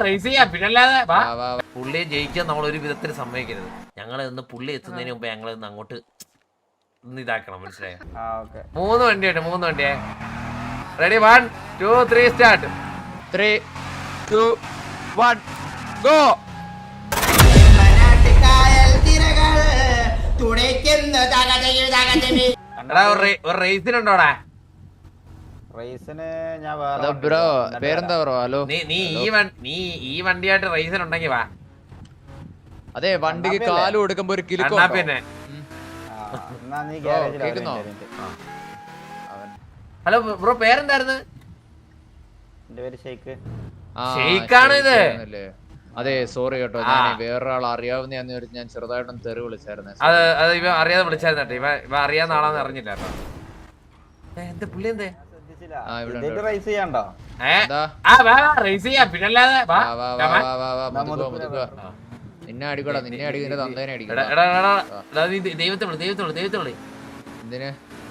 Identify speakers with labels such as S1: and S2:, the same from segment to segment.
S1: Raise ചെയ്യാം പിന്നല്ലാതെ പുള്ളിയെ ജയിക്കാൻ നമ്മൾ ഒരു വിധത്തിൽ സമ്മതിക്കരുത്. ഞങ്ങളെ ഒന്ന് പുള്ളി എത്തുന്നതിന് മുമ്പ് ഞങ്ങളെ ഒന്ന് അങ്ങോട്ട് ഇതാക്കണം, മനസ്സിലായോ? 3 വണ്ടിയായിട്ട് 3 വണ്ടിയെ റെഡി 1 2 3 സ്റ്റാർട്ട്
S2: 3 2 1 ഗോ.
S1: ഒരു റേസിനുണ്ടോടാ?
S2: ബ്രോ പേരെന്താ ബ്രോ? ഹലോ
S1: നീ ഈ വണ്ടിയായിട്ട് റേസിനുണ്ടെങ്കി വാ.
S2: അതെ വണ്ടിക്ക് കാല് കൊടുക്കുമ്പോ ഒരു കിലുക്കോ
S1: പിന്നെ. ഹലോ ബ്രോ പേരെന്തായിരുന്നു? ഷെയ്ഖാണ് ഇത്.
S2: അതെ സോറി കേട്ടോ, ഞാൻ വേറൊരാൾ അറിയാവുന്ന ഞാൻ ചെറുതായിട്ടൊന്ന് തെറി വിളിച്ചായിരുന്നു.
S1: അത് ഇവ അറിയാതെ വിളിച്ചായിരുന്നു കേട്ടോ. ഇവ അറിയാവുന്ന ആളാന്ന് അറിഞ്ഞില്ല കേട്ടോ. എന്താ പുള്ളി എന്തേ പിന്നല്ലാതെ
S2: നിന്നെ അടിക്കടാ, നിന്നെ അടിക്കുന്ന തന്തേനെ അടിക്കടാ.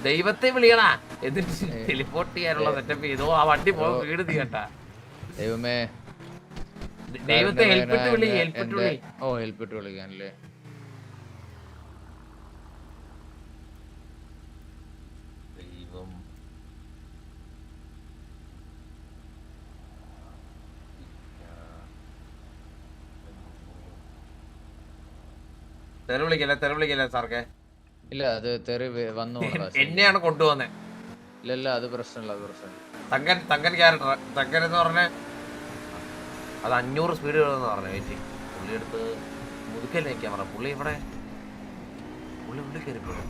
S1: ദൈവത്തെ വിളിയണാ, എന്നിട്ട് ടെലിപ്പോർട്ട് ചെയ്യാനുള്ള സെറ്റപ്പ് ചെയ്തോ. ആ വണ്ടി പോ വീട് നീ കേട്ടാ.
S2: ദൈവമേ
S1: ദൈവത്തെ ഹെൽപ്പിട്ട് വിളി.
S2: ഓ ഹെൽപ്പിട്ട് വിളിക്കാനല്ലേ?
S1: തെറി വിളിക്കല്ലേ സാർക്ക്?
S2: ഇല്ല അത് തെറി വന്നു
S1: എന്നെയാണ് കൊണ്ടുപോന്നെ.
S2: ഇല്ല അത് പ്രശ്നമില്ല, അത് പ്രശ്നമില്ല.
S1: തങ്കൻ ക്യാരക്ടർ തങ്കൻ എന്ന് പറഞ്ഞ അത് 500 സ്പീഡ് എന്ന് പറഞ്ഞു. പുള്ളി എടുത്ത് മുതുക്കല്ലേ ക്യാമറ. പുള്ളി ഇവിടെ പുള്ളി കയറിപ്പോഴും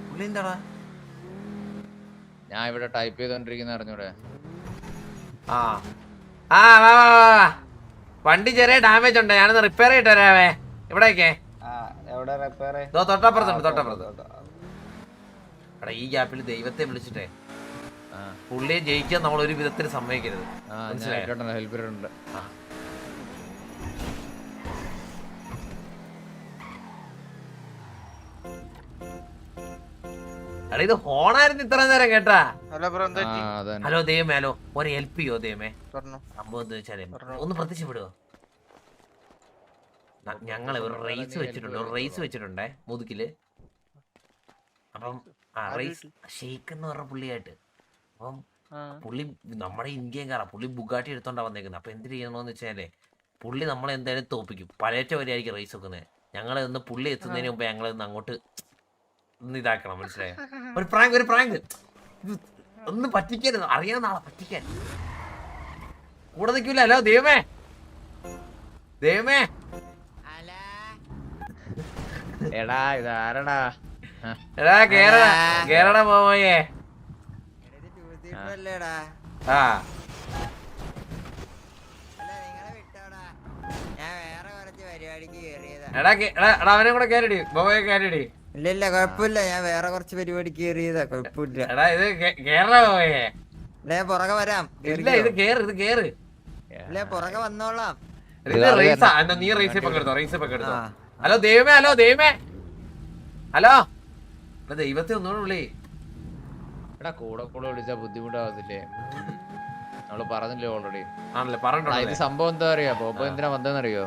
S1: പുള്ളി എന്താടാ?
S2: ഞാൻ ഇവിടെ ടൈപ്പ് ചെയ്തോണ്ടിരിക്കുന്ന അറിഞ്ഞൂടെ?
S1: വണ്ടി ചെറിയ ഡാമേജ് ഉണ്ട്, ഞാനൊന്ന് റിപ്പയർ ചെയ്തിട്ട് തരാവേ. ഇവിടേക്കേ തൊട്ടപ്പുറത്തുണ്ട്. എടാ ഈ ഗ്യാപ്പിൽ ദൈവത്തെ വിളിച്ചിട്ടേ പുള്ളിയെ ജയിക്കാൻ നമ്മൾ ഒരു വിധത്തിൽ സമ്മതിക്കരുത്.
S2: ഹെൽപ്പിട്ടുണ്ട്.
S1: എടാ ഇത് ഹോണായിരുന്നു ഇത്ര നേരം കേട്ടാ.
S2: ഹലോ
S1: ദൈവമേ, ഹലോ ഒരു ഹെൽപ്പ് ചെയ്യോ ദൈവമേ? സംഭവം എന്താ വെച്ചാലേ ഒന്ന് പ്രത്യക്ഷപ്പെടുവോ? ഞങ്ങള് ഒരു റേസ് വെച്ചിട്ടുണ്ടേ മുതുക്കില്. അപ്പം റേസ് ഷെയ്ഖ് എന്ന് പറഞ്ഞ പുള്ളിയായിട്ട്. അപ്പം പുള്ളി നമ്മുടെ ഇന്ത്യൻകാരാ. പുള്ളി ബുഗാട്ടി എടുത്തോണ്ടാ വന്നേക്കുന്നത്. അപ്പൊ എന്ത് ചെയ്യണമെന്ന് വെച്ചാലേ പുള്ളി നമ്മളെ എന്തായാലും തോപ്പിക്കും. പഴയറ്റ വരെയായിരിക്കും റേസ് വെക്കുന്നത്. ഞങ്ങളെ ഒന്ന് പുള്ളി എത്തുന്നതിന് മുമ്പ് ഞങ്ങളെ ഒന്ന് അങ്ങോട്ട് ഇതാക്കണം, മനസ്സിലായോ? ഒരു പ്രാങ്ക് ഒന്ന് പറ്റിക്കരുത്. അറിയാവുന്ന ആളെ പറ്റിക്കാൻ കൂടെ നിൽക്കൂല. ഹലോ ദൈവമേ
S2: എടാ ഇതാരടാ?
S1: കേരള പോയേ. അവനെ കൂടെ കയറിടി, ബോയെ കയറിടി.
S3: ഇല്ല കൊഴപ്പില്ല, ഞാൻ വേറെ കുറച്ച് പരിപാടിക്ക് കയറിയതാ. കൊഴപ്പില്ല.
S1: എടാ ഇത് കേരള പോയേ.
S3: പുറകെ വരാം.
S1: ഇല്ല ഇത് കേറ്.
S3: ഇല്ല പുറകെ വന്നോളാം.
S1: നീ റേസിൽ പങ്കെടുത്തോ. ഹലോ ദൈവമേ ഹലോ ദൈവത്തെ ഒന്നുകൂടെ വിളി.
S2: എടാ കൂടെ വിളിച്ചാ ബുദ്ധിമുട്ടാവത്തില്ലേ? നമ്മള് പറഞ്ഞില്ലേ ഓൾറെഡി?
S1: ആണല്ലേ പറഞ്ഞോ.
S2: ഇത് സംഭവം എന്താ അറിയാ? പോപ്പോ എന്തിനാ വന്നതെന്നറിയോ?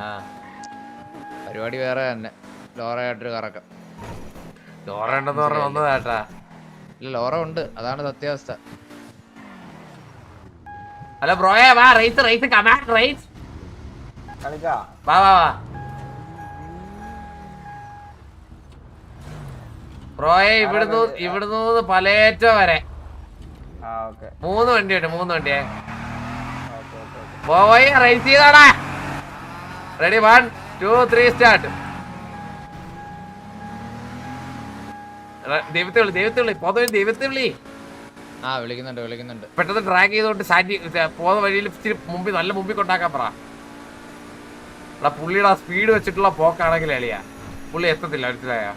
S2: പരിപാടി വേറെ തന്നെ. ലോറയായിട്ടൊരു കറക്കം.
S1: ലോറ ഉണ്ടെന്ന് പറഞ്ഞ വന്നതാട്ടാ.
S2: ഇല്ല ലോറ ഉണ്ട്, അതാണ് സത്യാവസ്ഥ.
S1: ഹലോ ബ്രോയെ വാ, റേസ് കമാൻഡ് റേസ് വാ ബ്രോയെ ഇവിടുന്ന് പലേറ്റോ വരെ 3 വണ്ടിയെ പോയി റേസ് ചെയ്താടാ. Ready 1 2 3 start. ദൈവത്തെ വിളി.
S2: വിളിക്കുന്നുണ്ട്.
S1: പെട്ടെന്ന് ട്രാക്ക് ചെയ്തോണ്ട് പോകുന്ന വഴിയിൽ ഇച്ചിരി നല്ല മുമ്പിൽ കൊണ്ടാക്കാൻ പറ. പുള്ളിയുടെ ആ സ്പീഡ് വെച്ചിട്ടുള്ള പോക്കാണെങ്കിൽ അളിയാ പുള്ളി എത്തത്തില്ല, മനസ്സിലായോ?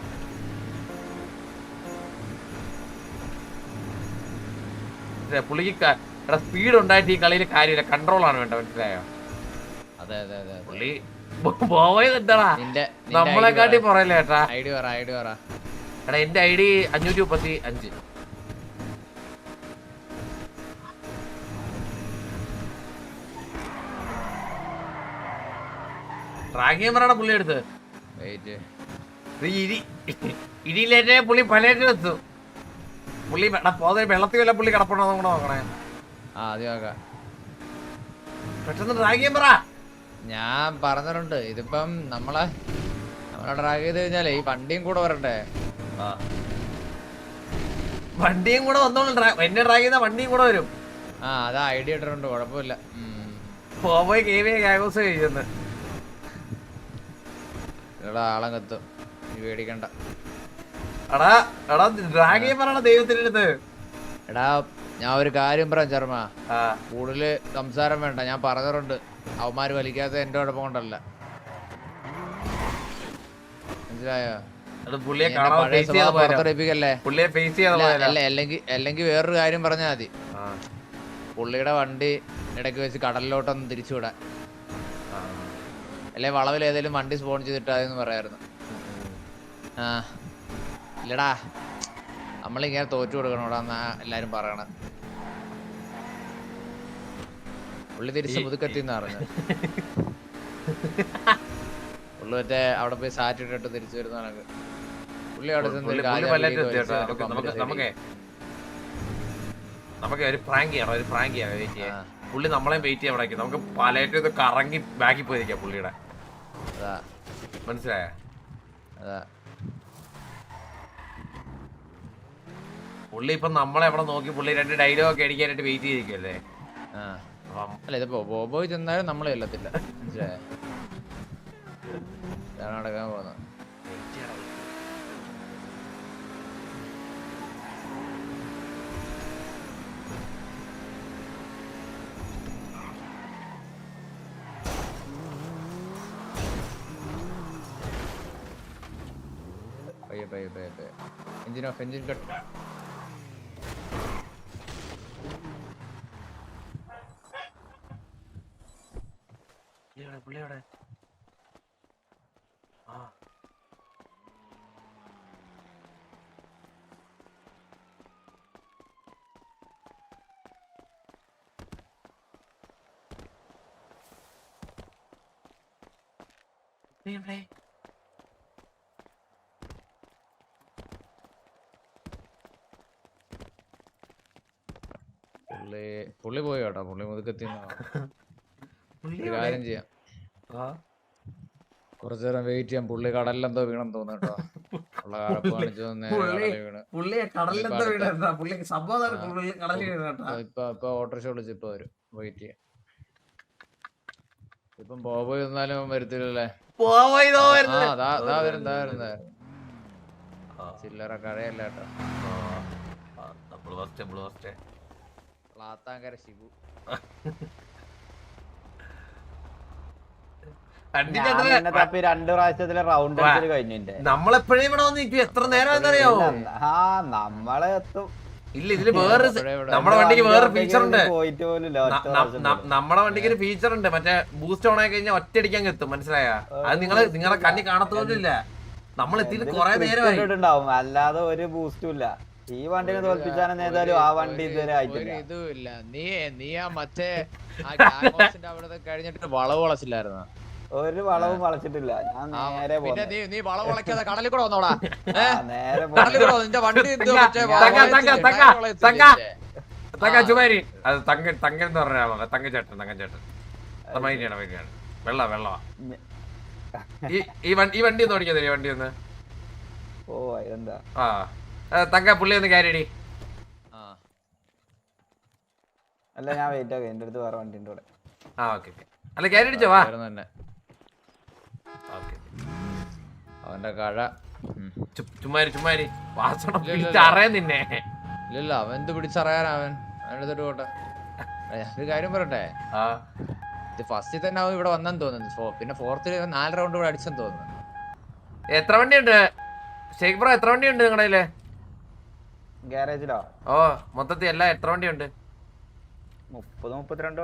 S1: പുള്ളിക്ക് സ്പീഡ് ഉണ്ടായിട്ട് ഈ കളിയിൽ കാര്യമില്ല, കൺട്രോൾ ആണ് വേണ്ട, മനസ്സിലായോ?
S2: അതെ
S1: പുള്ളി പോയത് എന്താടാ നമ്മളെക്കാട്ടി പറയല്ലേ ഏട്ടാ. എടാ എന്റെ ID 535. ക്യാമറയുടെ പുള്ളി എടുത്ത്
S2: വെയിറ്റ്
S1: ഇടിയിലേറ്റേ പുള്ളി പലേറ്റ് വെച്ചു. പുള്ളി പോതെ വെള്ളത്തിൽ വല്ല പുള്ളി കിടപ്പുണ്ടോ കൂടെ നോക്കണേ.
S2: ആദ്യം
S1: പെട്ടെന്ന് ക്യാമറ.
S2: ഞാൻ പറഞ്ഞിട്ടുണ്ട് ഇതിപ്പം നമ്മളെ ഡ്രാഗ് ചെയ്ത് കഴിഞ്ഞാലേ ഈ വണ്ടിയും കൂടെ വരണ്ടേ.
S1: വണ്ടിയും കൂടെ വന്നോളൂ. എന്നെ ഡ്രാഗ് ചെയ്ത വണ്ടിയും കൂടെ വരും.
S2: അത് ഐഡിയ ഇട്ടിട്ടുണ്ട്, കുഴപ്പമില്ല.
S1: പോയി കേസ് കഴിയുന്നു.
S2: എടാ ആളെത്തും, നീ പേടിക്കണ്ട.
S1: എടാ എടാ ഡ്രാഗ് ചെയ്യാൻ പറയണ ദൈവത്തിന്റെ അടുത്ത്.
S2: എടാ ഞാൻ ഒരു കാര്യം പറയാം ചർമ്മ, കൂടുതല് സംസാരം വേണ്ട. ഞാൻ പറഞ്ഞിട്ടുണ്ട് അവന്മാര് വലിക്കാത്ത എന്റെ കുഴപ്പം കൊണ്ടല്ല, മനസ്സിലായോ? പുറത്തെടുപ്പിക്കല്ലേ. അല്ലെങ്കിൽ വേറൊരു കാര്യം പറഞ്ഞാൽ മതി, പുള്ളിയുടെ വണ്ടി ഇടയ്ക്ക് വെച്ച് കടലിലോട്ടൊന്ന് തിരിച്ചുവിടാൻ, അല്ലെ വളവിൽ ഏതെങ്കിലും വണ്ടി സ്പോൺ ചെയ്തിട്ടാന്ന് പറയായിരുന്നു. ഇല്ലടാ നമ്മളിങ്ങനെ തോറ്റു കൊടുക്കണോടാ എന്നാ എല്ലാരും പറയണ. പുള്ളി തിരിച്ച് മുതുക്കെത്തിന്ന് പറഞ്ഞു. പുള്ളി മറ്റേ അവിടെ പോയി സാറ്റ് ഇട്ടിട്ട് തിരിച്ചു വരുന്ന കണക്ക്. പുള്ളി അവിടെ
S1: നമുക്ക് ഒരു പ്രാങ്ക് ചെയ്യണം, ഒരു പ്രാങ്ക് ചെയ്യാം. വെയിറ്റ് ചെയ്യാം, പുള്ളി നമ്മളെ വെയിറ്റ് ചെയ്യാൻ അവിടെ. നമുക്ക് പലയിട്ട് ഇത് കറങ്ങി ബാക്കി പോയിരിക്കാം പുള്ളിയുടെ. മനസ്സിലായ? പുള്ളി ഇപ്പൊ നമ്മളെ എവിടെ നോക്കി പുള്ളി 2 ഡയലോഗ് ഒക്കെ അടിക്കാനായിട്ട് വെയിറ്റ് ചെയ്തിരിക്കല്ലേ.
S2: അല്ല ഇതിപ്പോ ബോബോയ് ചെന്നാലും നമ്മളെ ചെല്ലത്തില്ല, മനസ്സിലായ? നടക്കാൻ പോകുന്നത്. Engine off, engine cut.
S1: പുള്ളിയോടെ
S2: പുള്ളി പോയി കേട്ടോ, പുള്ളി മുതുക്കെത്തി. കാര്യം ചെയ്യാം, കുറച്ചു നേരം വെയിറ്റ് ചെയ്യാം. പുള്ളി കടലിലെന്തോ വീണെന്ന് തോന്നുന്നു കേട്ടോ. ഉള്ള കാലപ്പ് കാണിച്ചു ഇപ്പൊ ഓട്ടോറിക്ഷ വിളിച്ച് ഇപ്പൊ വരും. വെയിറ്റ് ചെയ്യാം. ഇപ്പം ബോബോയ് വന്നാലും വരത്തില്ലല്ലേ. ചില്ലറ കടയല്ല കേട്ടോ. പ്ലാത്താങ്കര ശിവു
S1: നമ്മളെപ്പോഴും ഇവിടെ വന്ന് എത്ര നേരം അറിയാവോ? ഇല്ല, ഇതില് വേറെ നമ്മുടെ വണ്ടിക്ക് വേറെ ഫീച്ചർ ഉണ്ട്. നമ്മുടെ വണ്ടിക്ക് ഒരു ഫീച്ചർ ഉണ്ട്, മറ്റേ ബൂസ്റ്റ് ഓൺ ആയി കഴിഞ്ഞാൽ ഒറ്റയടിക്കാൻ എത്തും. മനസ്സിലായ? അത് നിങ്ങളെ കണ്ണി കാണത്തോലില്ല. നമ്മൾ എത്തിയിട്ട് കൊറേ നേരമായി.
S4: അല്ലാതെ ഒരു ബൂസ്റ്റും ഇല്ല. ഈ വണ്ടിനെ തോൽപ്പിച്ചാലും ഏതായാലും ആ വണ്ടി ഇതുവരെ
S2: ഇതുമില്ല. നീ ആ മറ്റേ അവിടെ കഴിഞ്ഞിട്ട് വളവ് വളച്ചില്ലായിരുന്നു.
S4: ഒരു വളവും വളച്ചിട്ടില്ല. ഞാൻ നേരെ
S2: നീ വളവ് വളയ്ക്കാതെ കടലിൽ കൂടെ വന്നോടാ.
S4: നേരെ
S2: നിന്റെ വണ്ടി
S1: ചുമാരി അത് തങ്കൻ എന്ന് പറഞ്ഞ ആളാണ്. തങ്കച്ചേട്ടൻ വെള്ളവാ. ഈ വണ്ടി ഒന്ന് ഓടിക്കാൻ തരും. ഈ വണ്ടി ഒന്ന്
S4: എന്താ
S1: തങ്ക പുള്ളി ഒന്ന് കയറിയടി.
S4: അല്ല ഞാൻ വെയിറ്റ് ആക്കാം, എന്റെ അടുത്ത് വേറെ വണ്ടി ഉണ്ട് ഇവിടെ.
S1: ഓക്കെ അല്ല കയറിടിച്ചോ. വാ
S2: അവന്റെ കഴ
S1: ചുമ്മാരി അറിയാൻ നിന്നെ.
S2: ഇല്ലല്ല അവൻ എന്ത് പിടിച്ചറിയാൻ അവൻ അവനെടുത്തിട്ട് പോട്ടെ. ഒരു കാര്യം പറയട്ടെ, ഇത് ഫസ്റ്റിൽ തന്നെ അവൻ ഇവിടെ വന്നെന്ന് തോന്നുന്നു. പിന്നെ ഫോർത്തിൽ 4 റൗണ്ട് കൂടെ അടിച്ചെന്ന് തോന്നുന്നു.
S1: എത്ര വണ്ടിയുണ്ട് ഷേഖ് ബ്രോ? എത്ര വണ്ടിയുണ്ട് നിങ്ങളുടെ
S4: ഗാരേജിലോ?
S1: മൊത്തത്തിൽ എല്ലാം എത്ര വണ്ടിയുണ്ട്?
S4: 30-32.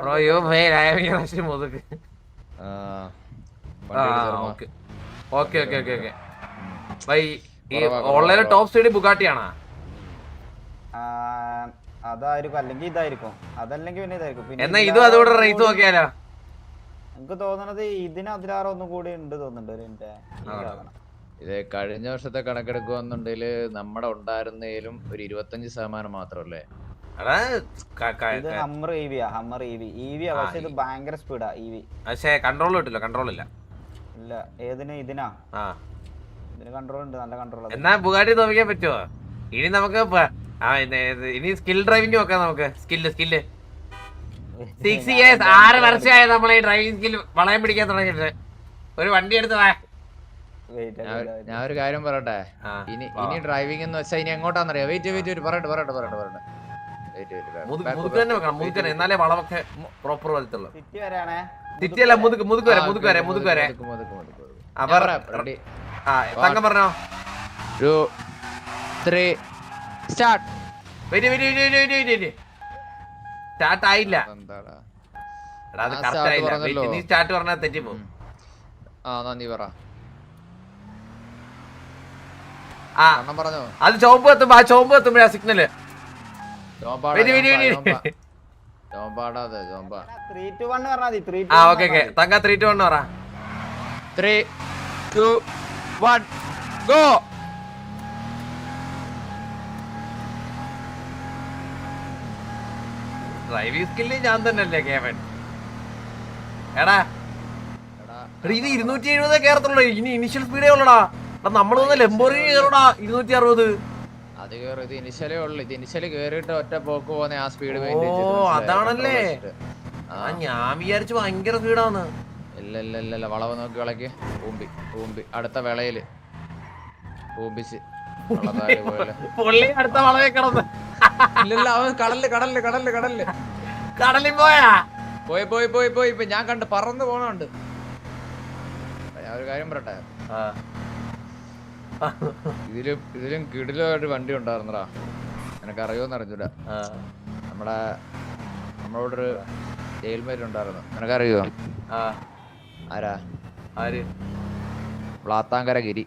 S1: ഓൺലൈനിൽ ടോപ്പ് സ്പീഡ് ബുഗാട്ടിയാണോ?
S4: അതായിരിക്കും, അല്ലെങ്കിൽ ഇതായിരിക്കും. അതല്ലെങ്കിൽ പിന്നെ ഇതായിരിക്കും.
S1: എന്നാ ഇതും അതുകൂടെ റേസ് നോക്കിയാലോ?
S4: എനിക്ക് തോന്നണത് ഇതിന് അതിലാറോ ഒന്നും കൂടി ഉണ്ട് തോന്നുന്നുണ്ട് എന്റെ
S2: ഇത് കഴിഞ്ഞ വർഷത്തെ കണക്കെടുക്കുകയെന്നുണ്ടെങ്കിൽ നമ്മുടെ ഉണ്ടായിരുന്നതിലും ഒരു 25% മാത്രമല്ലേ.
S4: ഇത് ഹമ്മർ ഇവിയാ പക്ഷെ ഇത് ഭയങ്കര സ്പീഡാ ഇവി.
S1: പക്ഷേ കൺട്രോൾ കിട്ടില്ല, കൺട്രോൾ ഇല്ല.
S4: ഇല്ല ഏതിന് ഇതിനാ? ഇതിന് കൺട്രോൾ ഉണ്ട്, നല്ല കൺട്രോൾ.
S1: എന്നാ ബുഗാട്ടി തോന്നിക്കാൻ പറ്റുമോ? ഇനി നമുക്ക് ഇനി സ്കിൽ ഡ്രൈവിംഗ് നോക്കാം. നമുക്ക് സ്കില്ല് 6 years 6 വർഷമായ നമ്മളെ ഈ ഡ്രൈവിംഗ് സ്കിൽ വളയം പിടിക്കാൻ തുടങ്ങിയിട്ട്. ഒരു വണ്ടി എടുത്തതാ.
S2: ഞാൻ ഒരു കാര്യം പറയട്ടെ, ഇനി ഡ്രൈവിംഗ് എന്ന് വെച്ചാൽ ഇനി എങ്ങോട്ടാന്നറിയാം? വെയിറ്റ് പറയട്ടെ.
S1: എന്നാലേ വളമൊക്കെ പ്രോപ്പർ വരത്തുള്ളൂ.
S4: സിറ്റി വരെയാണേ.
S1: സിറ്റി അല്ല, മുതുക്ക് വരെ. അവർ തങ്കം പറഞ്ഞോ.
S2: 2 3 സ്റ്റാർട്ട്.
S1: സ്റ്റാർട്ട് ആയില്ല. അത് കറക്റ്റ് ആയില്ല. നീ സ്റ്റാർട്ട് പറഞ്ഞാൽ തെറ്റിപ്പോ.
S2: നീ പറ.
S1: അത് ചുവപ്പ് എത്തുമ്പോഴാ സിഗ്നല്. തങ്ക 3 2 1 പറ.
S2: 3 2 1 ഗോ.
S1: ഡ്രൈവിംഗ് സ്കില്ല് ഞാൻ തന്നെയല്ലേ കേവൻ. എടാ ഇത് 270 കേറത്തുള്ളൂ. ഇനി ഇനിഷ്യൽ സ്പീഡേ ഉള്ളടാ. നമ്മള് ലംബോർഗിനി കേറടാ 260.
S2: അത് കേറും. ഇത് ഇനിഷ്യലേ ഉള്ളു. ഇത് ഇനിഷ്യലി കേറിയിട്ട് ഒറ്റ പോക്ക് പോകുന്ന ആ സ്പീഡ്.
S1: അതാണല്ലേ. ഞാൻ വിചാരിച്ചു ഭയങ്കര സ്പീഡാന്ന്.
S2: ഇല്ല വളവ് നോക്കി വിളക്ക്. ഊമ്പി അടുത്ത വിളയില് ഊമ്പിച്ച്
S1: പുള്ളി അടുത്ത വളവേ കിടന്ന്.
S2: ഇല്ല അവൻ കടലില്
S1: കടലിൽ പോയാ
S2: പോയി ഇപ്പൊ ഞാൻ കണ്ട് പറന്ന് പോണുണ്ട്. ഞാൻ ഒരു കാര്യം പറയട്ടെ, ഇതിലും കിടിലൊരു വണ്ടി ഉണ്ടായിരുന്നടാ. എനക്ക് അറിയോന്ന് അറിഞ്ഞൂല. നമ്മളോടൊരു ജയിൽമേറ്റ് ഉണ്ടായിരുന്നു. എനക്കറിയോ? ആരാ? പ്ലാത്താങ്കര ഗിരി.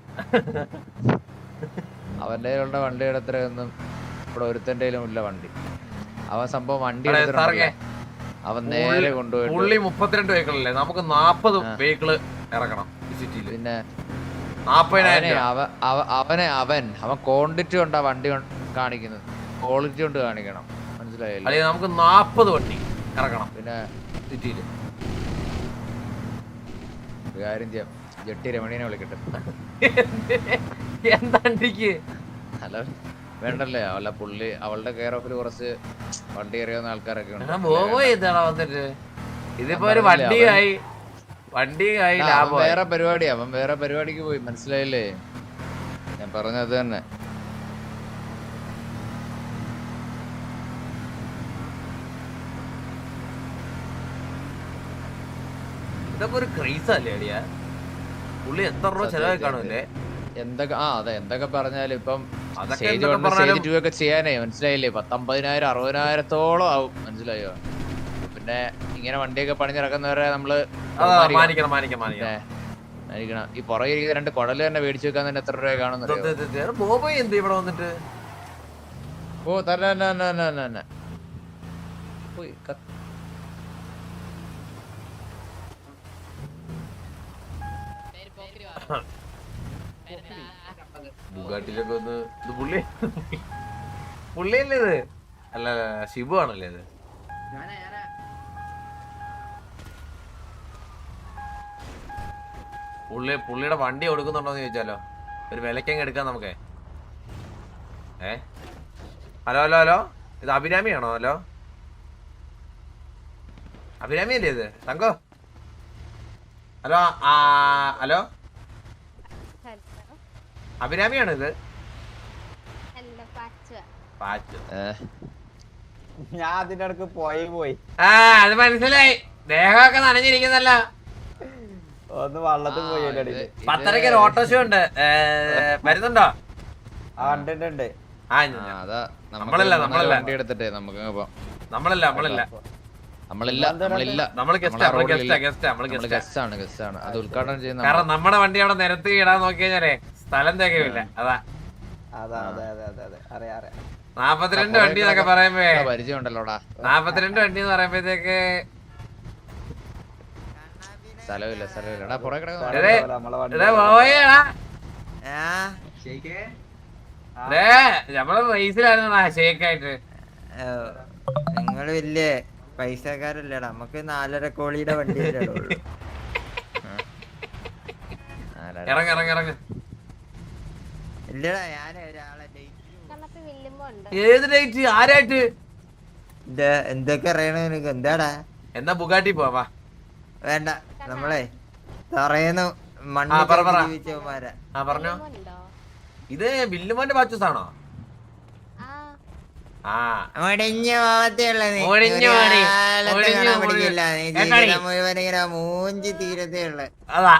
S2: അവന്റെ കയ്യിലുള്ള വണ്ടിയുടെ അത്രയൊന്നും ഇവിടെ ഒരുത്തന്റെ ഇല്ല വണ്ടി. അവൻ സംഭവം വണ്ടി അവൻ നേരെ കൊണ്ടുപോയി.
S1: 32 വെഹിക്കിളല്ലേ, നമുക്ക് 40 വെഹിക്കിള് ഇറക്കണം സിറ്റിയില്.
S2: പിന്നെ
S1: 40,000
S2: അവൻ ക്വാണ്ടിറ്റി കൊണ്ടാ വണ്ടി കാണിക്കുന്നത്, ക്വാളിറ്റി കൊണ്ട് കാണിക്കണം. മനസ്സിലായില്ലേ?
S1: നമുക്ക് 40 വണ്ടി ഇറക്കണം
S2: പിന്നെ
S1: സിറ്റിയില്.
S2: കാര്യം ചെയ്യാം, ജെട്ടി രമണീനെ വിളിക്കട്ടെ.
S1: എന്താണ്ടിക്ക്
S2: ഹലോ വേണ്ടല്ലേ? അവളുടെ കെയർ ഓഫിൽ കുറച്ച് വണ്ടി അറിയാവുന്ന ആൾക്കാരൊക്കെ ഉണ്ട്.
S1: വന്നിട്ട് ഇതിപ്പോ ഒരു വണ്ടിയായി
S2: വേറെ പരിപാടിക്ക് പോയി. മനസ്സിലായില്ലേ? ഞാൻ പറഞ്ഞത് തന്നെ.
S1: ഇതൊക്കെ ഒരു ക്രൈസ് അല്ലേ അടിയാ? പുള്ളി എത്ര രൂപ ചെലവായി കാണൂല്ലേ?
S2: എന്തൊക്കെ പറഞ്ഞാലും ഇപ്പം സ്റ്റേജ് 1 സ്റ്റേജ് 2 ഒക്കെ ചെയ്യാനേ, മനസ്സിലായില്ലേ? 50,000 60,000 ആവും. മനസ്സിലായോ? പിന്നെ ഇങ്ങനെ വണ്ടിയൊക്കെ പണിഞ്ഞിറക്കുന്നവരെ നമ്മള് മാനിക്കണം. ഈ പുറകെ 2 കുടല് തന്നെ മേടിച്ചു വെക്കാൻ തന്നെ എത്ര രൂപ കാണുന്നു?
S1: ഇവിടെ വന്നിട്ട്
S2: തന്നെ
S1: ബുഗാട്ടിലൊക്കെ ഒന്ന് ഇത് പുള്ളിയല്ലേ ഇത്? അല്ല ഷിബു ആണല്ലേ ഇത്? പുള്ളിയുടെ വണ്ടി കൊടുക്കുന്നുണ്ടോന്ന് ചോദിച്ചാലോ? ഒരു വിലക്കങ്ങ് എടുക്കാം നമുക്ക്. ഹലോ ഇത് അഭിരാമിയാണോ? അഭിരാമി അല്ലേ ഇത്? തങ്കോ ഹലോ അഭിരാമിയാണോ ഇത്?
S4: ഞാൻ അതിന്റെ അടുക്ക് പോയി
S1: അത് മനസ്സിലായി. ദേഹമൊക്കെ നനഞ്ഞിരിക്കുന്നല്ല.
S4: ഒന്ന് വള്ളത്തിൽ പോയി.
S1: 10:30 ഒരു ഓട്ടോഷോ ഉണ്ട്, വരുന്നുണ്ടോ?
S4: ഉണ്ട്.
S1: കാരണം നമ്മുടെ വണ്ടി അവിടെ നിരത്തി ഇടാൻ നോക്കി കഴിഞ്ഞാലേ സ്ഥലം തികയില്ല. അതാ 42 വണ്ടി എന്നൊക്കെ പറയുമ്പോ 42 വണ്ടി എന്ന് പറയുമ്പോഴത്തേക്ക്
S2: സ്ഥലമില്ല എടാ പുറകെ കിടക്കുന്ന
S1: എടേ, എടേ പോയേടാ.
S3: ആ
S1: ദേ, നമ്മള് റേസിലായിരുന്നടാ ഷേക്കായിട്ട്.
S3: നിങ്ങള് വലിയ പൈസക്കാരല്ലേടാ, നമുക്ക് 4.5 കോടിയുടെ വണ്ടി
S1: ഇറങ്ങ ഇറങ്ങ ഇറങ്ങ.
S3: ഇല്ലടാ ഞാൻ ഒരാളെ
S1: ഏത് ഡേറ്റ് ആരായിട്ട്
S3: എന്തൊക്കെ അറിയണ നിനക്ക്? എന്താടാ?
S1: എന്നാ ബുഗാട്ടി പോവാ.
S3: വേണ്ട, നമ്മളെ തറയുന്നു
S1: പറ,
S3: മണ്ണ്
S1: പറ.
S3: ജീവിച്ചവന്മാരാ.
S1: പറഞ്ഞോ. ഇത് ബില്ലുമോന്റെ ബാച്ചസ് ആണോ? ആ
S3: മുടിഞ്ഞ പോകത്തേയുള്ള
S1: മുടിഞ്ഞു പോടി.
S3: മുഴുവൻ ഇങ്ങനെ മൂഞ്ചി തീരത്തേ ഉള്ളു.
S1: അതാ